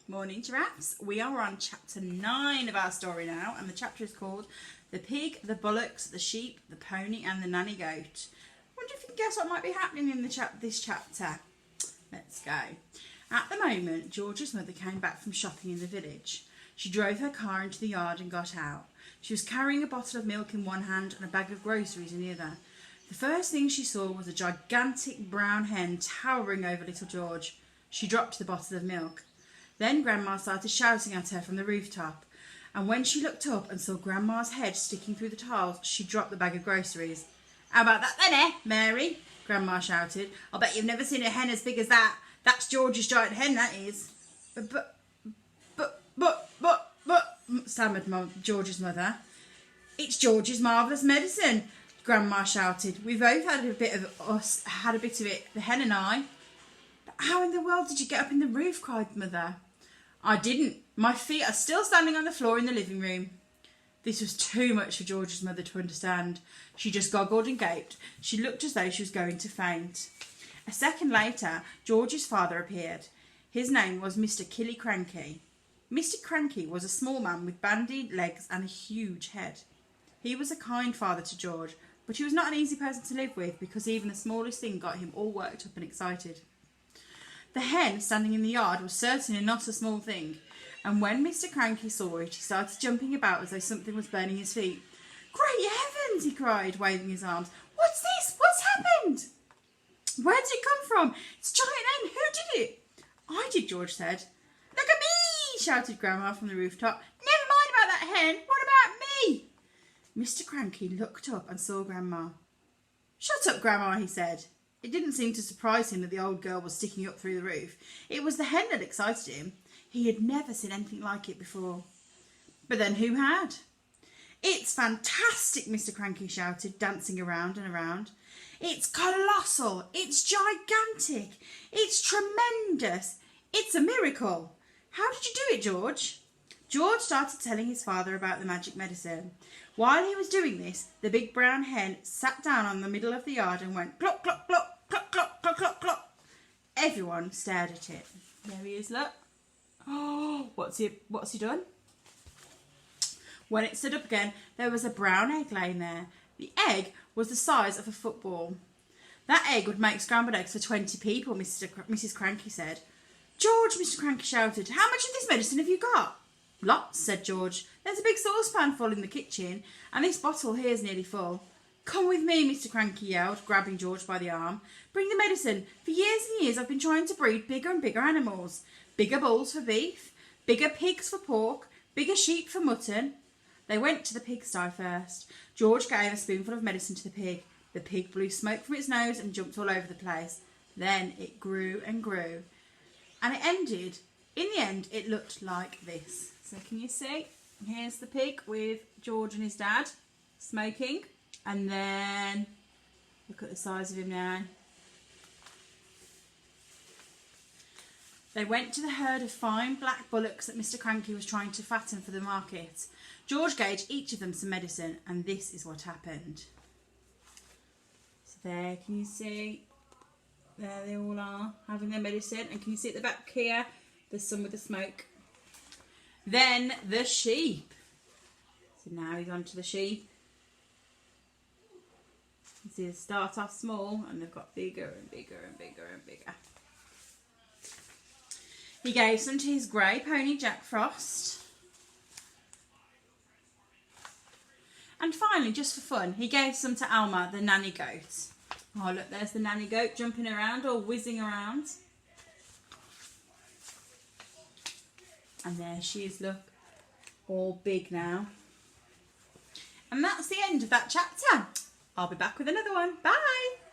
Morning giraffes. We are on chapter 9 of our story now, and the chapter is called The Pig, the Bullocks, the Sheep, the Pony and the Nanny Goat. I wonder if you can guess what might be happening in this chapter. Let's go. At the moment, George's mother came back from shopping in the village. She drove her car into the yard and got out. She was carrying a bottle of milk in one hand and a bag of groceries in the other. The first thing she saw was a gigantic brown hen towering over little George. She dropped the bottle of milk. Then Grandma started shouting at her from the rooftop, and when she looked up and saw Grandma's head sticking through the tiles, she dropped the bag of groceries. "How about that then, Mary?" Grandma shouted. "I'll bet you've never seen a hen as big as that. That's George's giant hen, that is." But, stammered George's mother. "It's George's marvellous medicine," Grandma shouted. "We both had a bit of it, the hen and I." "But how in the world did you get up in the roof?" cried Mother. "I didn't. My feet are still standing on the floor in the living room." This was too much for George's mother to understand. She just goggled and gaped. She looked as though she was going to faint. A second later, George's father appeared. His name was Mr. Cranky. Mr. Cranky was a small man with bandy legs and a huge head. He was a kind father to George, but he was not an easy person to live with because even the smallest thing got him all worked up and excited. The hen standing in the yard was certainly not a small thing, and when Mr. Cranky saw it, he started jumping about as though something was burning his feet. "Great heavens!" he cried, waving his arms. "What's this? What's happened? Where did it come from? It's a giant hen. Who did it?" "I did," George said. "Look at me!" shouted Grandma from the rooftop. "Never mind about that hen. What about me?" Mr. Cranky looked up and saw Grandma. "Shut up, Grandma," he said. It didn't seem to surprise him that the old girl was sticking up through the roof. It was the hen that excited him. He had never seen anything like it before. But then who had? "It's fantastic," Mr. Cranky shouted, dancing around and around. "It's colossal. It's gigantic. It's tremendous. It's a miracle. How did you do it, George?" George started telling his father about the magic medicine. While he was doing this, the big brown hen sat down on the middle of the yard and went clock, clock, clock, clock, clock, clock, clock, clock. Everyone stared at it. There he is, look. Oh, what's he done? When it stood up again, there was a brown egg laying there. The egg was the size of a football. "That egg would make scrambled eggs for 20 people, Mrs. Cranky said. "George," Mr. Cranky shouted, "how much of this medicine have you got?" "Lots," said George. "There's a big saucepan full in the kitchen, and this bottle here's nearly full." "Come with me," Mr. Cranky yelled, grabbing George by the arm. "Bring the medicine. For years and years I've been trying to breed bigger and bigger animals. Bigger bulls for beef, bigger pigs for pork, bigger sheep for mutton." They went to the pigsty first. George gave a spoonful of medicine to the pig. The pig blew smoke from its nose and jumped all over the place. Then it grew and grew. And in the end, it looked like this. So can you see? Here's the pig with George and his dad smoking. And then, look at the size of him now. They went to the herd of fine black bullocks that Mr. Cranky was trying to fatten for the market. George gave each of them some medicine, and this is what happened. So there, can you see? There they all are, having their medicine. And can you see at the back here, there's some with the smoke. Then the sheep. So now he's on to the sheep. You see they start off small, and they've got bigger and bigger and bigger and bigger. He gave some to his grey pony, Jack Frost. And finally, just for fun, he gave some to Alma, the nanny goat. Oh, look, there's the nanny goat jumping around or whizzing around. And there she is, look, all big now. And that's the end of that chapter. I'll be back with another one. Bye.